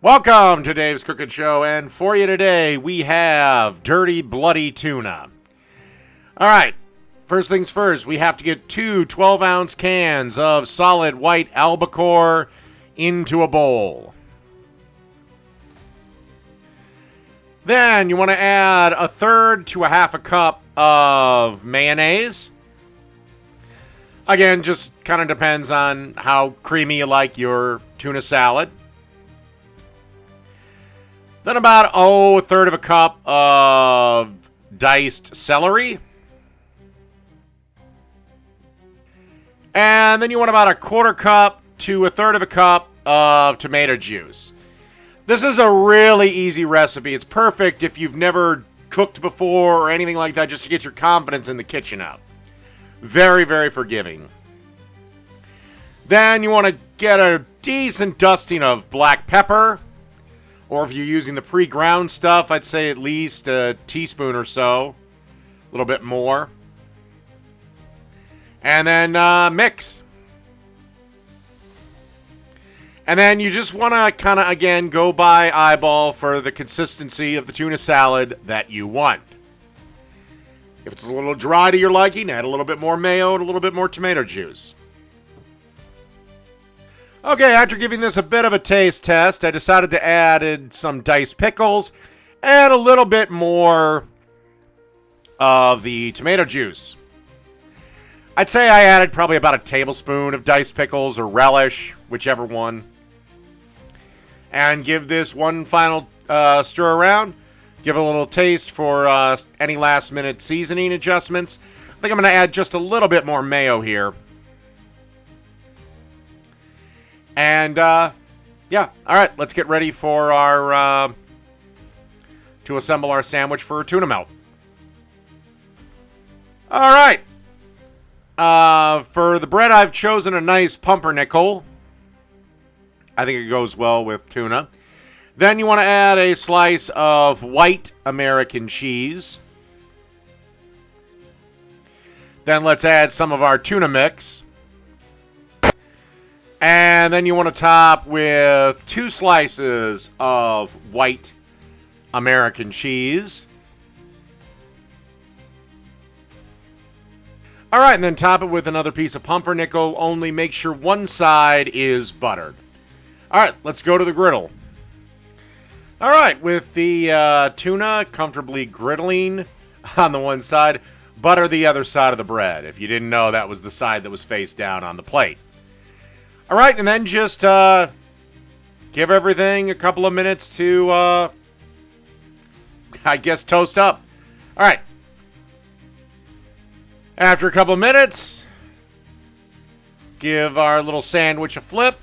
Welcome to Dave's Crooked Show, and for you today, we have Dirty Bloody Tuna. All right, first things first, we have to get two 12-ounce cans of solid white albacore into a bowl. Then you want to add a third to a half a cup of mayonnaise. Again, just kind of depends on how creamy you like your tuna salad. Then about, a third of a cup of diced celery. And then you want about a quarter cup to a third of a cup of tomato juice. This is a really easy recipe. It's perfect if you've never cooked before or anything like that, just to get your confidence in the kitchen up. Very, very forgiving. Then you want to get a decent dusting of black pepper. Or if you're using the pre-ground stuff, I'd say at least a teaspoon or so. A little bit more. And then mix. And then you just want to kind of, again, go by eyeball for the consistency of the tuna salad that you want. If it's a little dry to your liking, add a little bit more mayo and a little bit more tomato juice. Okay, after giving this a bit of a taste test, I decided to add in some diced pickles and a little bit more of the tomato juice. I'd say I added probably about a tablespoon of diced pickles or relish, whichever one. And give this one final stir around. Give it a little taste for any last-minute seasoning adjustments. I think I'm going to add just a little bit more mayo here. And, yeah, all right, let's get ready for our, to assemble our sandwich for tuna melt. All right. For the bread, I've chosen a nice pumpernickel. I think it goes well with tuna. Then you want to add a slice of white American cheese. Then let's add some of our tuna mix. And then you want to top with 2 slices of white American cheese. All right, and then top it with another piece of pumpernickel, only make sure one side is buttered. All right, let's go to the griddle. All right, with the tuna comfortably griddling on the one side, butter the other side of the bread. If you didn't know, that was the side that was face down on the plate. All right, and then just give everything a couple of minutes to, I guess, toast up. All right. After a couple of minutes, give our little sandwich a flip.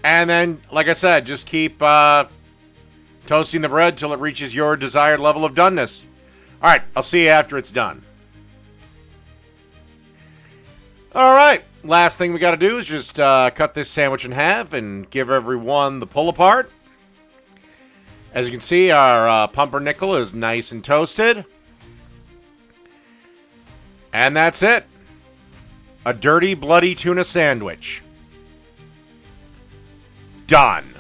And then, like I said, just keep toasting the bread till it reaches your desired level of doneness. All right, I'll see you after it's done. All right, last thing we got to do is just cut this sandwich in half and give everyone the pull apart. As you can see, our pumpernickel is nice and toasted. And that's it. A dirty, bloody tuna sandwich. Done.